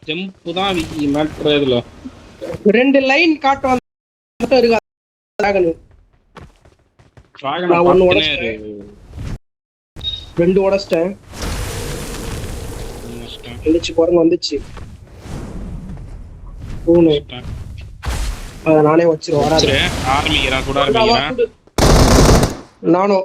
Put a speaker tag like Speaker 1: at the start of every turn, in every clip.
Speaker 1: Jump தான் Vicky matter இதுல.
Speaker 2: ரெண்டு லைன் காட்ட வந்து இருக்கு டிராகன்.
Speaker 1: டிராகன் ஒன்னு உடைச்சேன்.
Speaker 2: ரெண்டு உடைச்சேன். வந்துச்சு குரங்கு வந்துச்சு. பூனை. அத நானே வச்சிரு வராது.
Speaker 1: ஆர்மிங்கறா கூட ஆர்மிங்கறா.
Speaker 2: நானோ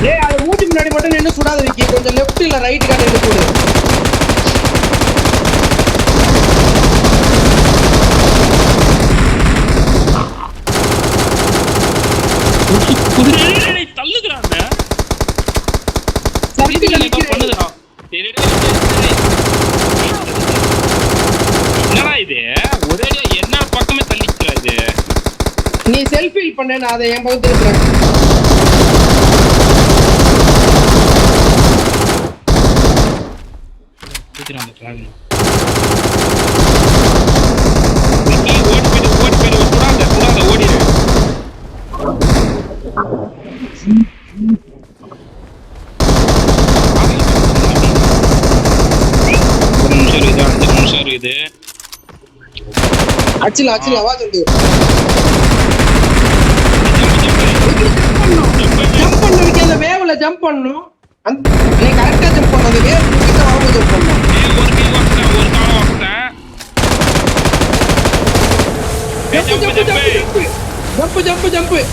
Speaker 2: ஏய் அது மூஞ்சி முன்னாடி மட்டும் நின்னு சுடாத விக்கி. கொஞ்சம் லெஃப்ட் இல்ல ரைட் கார்டு எடுத்து போடு.
Speaker 1: குதிரை தள்ளுறானே.
Speaker 2: சர்க்கிள்
Speaker 1: என்ன பண்ணுதுடா? என்னடா இது? ஒரே என்ன பக்கமே தள்ளிச்சுடா இது.
Speaker 2: நீ செல்ஃபி பண்ணு நான் அதை என் பக்கம் திருப்புறேன்.
Speaker 1: குதிரைங்க டிராகன். விக்கி ஓடி போய் கூடாத ஓடிரு. இது
Speaker 2: அச்சில வா வந்து ஜம்ப் பண்ணு விக்கி. அந்த வேவ்ல ஜம்ப் பண்ணனும். நீ கரெக்ட்டா ஜம்ப் பண்ணு. அந்த வேவ் கிட்ட வாங்க ஜம்ப் பண்ணு.
Speaker 1: ஒரு காலம் வாங்குறேன்.
Speaker 2: ஜம்ப்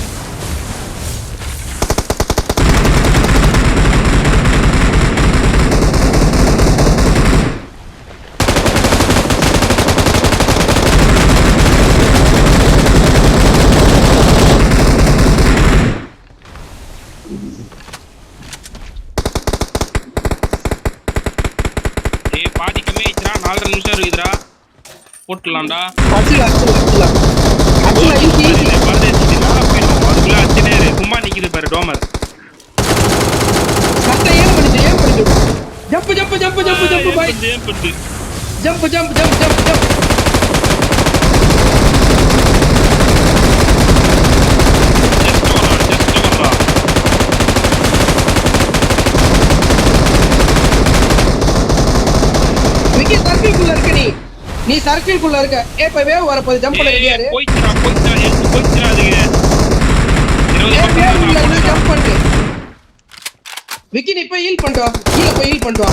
Speaker 1: பாதி கம்மி ஆயிடுச்சுடா. 4.5 நிமிஷம் இருக்குதுடா. போட்டுலாம்டா. சும்மா நிக்குது பாரு டோமர்.
Speaker 2: சர்க்கிள்குள்ள இருக்க நீ சர்க்கிள்குள்ள இருக்க. இப்ப வேவ் வர போகுது. ஜம்ப் பண்ண ரெடியா இரு.
Speaker 1: போய்ச்சா அது
Speaker 2: ஜம்ப் பண்ணு விக்கி. நீ போய் ஹீல் பண்ணிட்டு வா. கீழ போய் ஹீல் பண்ணிட்டு வா.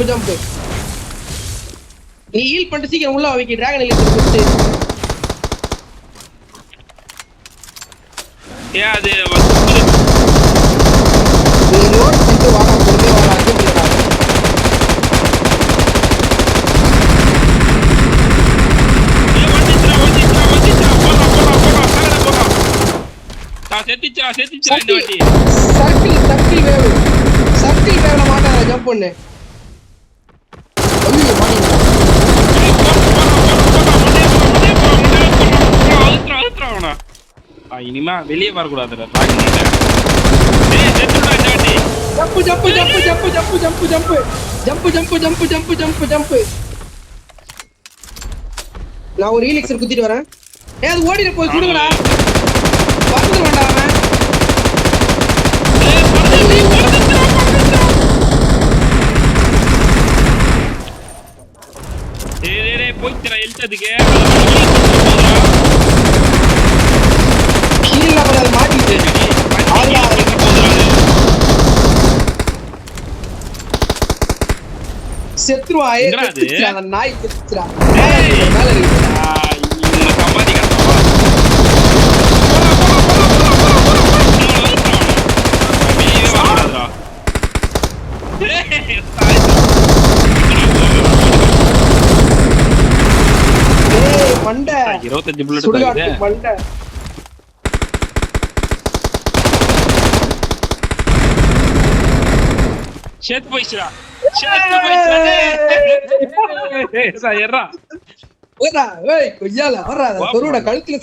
Speaker 2: ஜம்ப். நீ ஹீல் பண்ணிட்டு சீக்கிரம் உள்ள வா விக்கி. டிராகன் ஹீல் கொடுத்து
Speaker 1: அது
Speaker 2: நீ லோட் பண்ணிட்டு வாடா. பொறுமையா வாடா.
Speaker 1: செத்திச்சா இந்த வாட்டி.
Speaker 2: சர்க்கிள் வேவ்ல மாட்டாத. ஜம்ப் பண்ணு. ஐயோ மாட்டிட்டா.
Speaker 1: இனிமே வெளியே வரக்கூடாதுடா.
Speaker 2: ஜம்ப். நான் ஒரு ஹீலிக்ஸர் குத்திட்டு வரேன். அது ஓடிட போய் சுடுங்கடா. பறந்து வேண்டாம் அவன்.
Speaker 1: போய்க்கிறா எழுத்ததுக்கு.
Speaker 2: மாட்டிட்டு செத்துருவா. அந்த நாய் செத்துறா. மேல இருக்குடா. மண்டை
Speaker 1: 25 புல்லட்
Speaker 2: மண்டை.
Speaker 1: செத்து போயிடுச்சுடா.
Speaker 2: கழுத்துல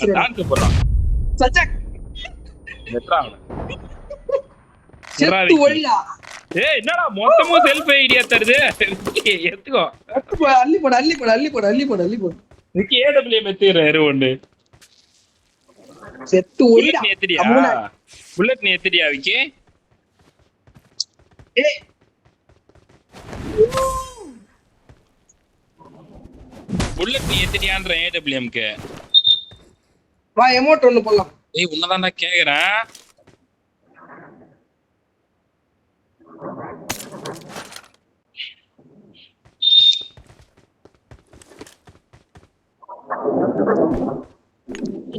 Speaker 2: செத்து ஒழியா
Speaker 1: ஏய் என்னடா மொத்தமும் செல்ஃப் ஐடியா தருது எடுத்துக்கோ.
Speaker 2: அள்ளி போடு அள்ளி போடு அள்ளி போடு அள்ளி போடு அள்ளி போடு.
Speaker 1: இதுக்கு ஏடபிள்யூ மெத்துறாரு ஒன்று.
Speaker 2: செத்து
Speaker 1: புல்லட்
Speaker 2: ஒளிடா.
Speaker 1: நீ எத்திரியா? புல்லட் நீ எத்திரியா விக்கி?
Speaker 2: ஏய்
Speaker 1: புல்லட் நீ எத்திரியான்ற ஏடபிள்யூஎம்க்கு?
Speaker 2: வா எமோட் ஒன்னு போடலாம்.
Speaker 1: ஏய் உன்னதான்டா கேக்குறேன்.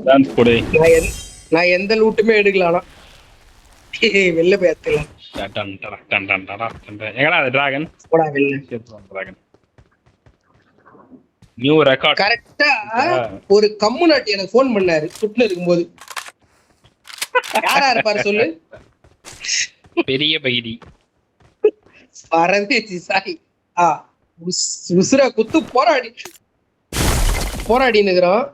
Speaker 1: டான்ஸ் போடு.
Speaker 2: நான் எந்த லூட்டுமே எடுக்கலாம்னா வெளில போய் எடுத்துக்கலாம்.
Speaker 1: Done done done done done done. எங்கடா அது டிராகன்?
Speaker 2: போடா வெளில.
Speaker 1: டிராகன். New record.
Speaker 2: கரெக்டா ஒரு கம்முனாட்டி எனக்கு ஃபோன் பண்ணாரு சுட்டுல இருக்கும்போது. யாரா இருப்பாரு சொல்லு?
Speaker 1: பெரிய பைடி.
Speaker 2: பரதேசி சாய். உசுர குத்து போராடி போராடி நிக்கிறோம்.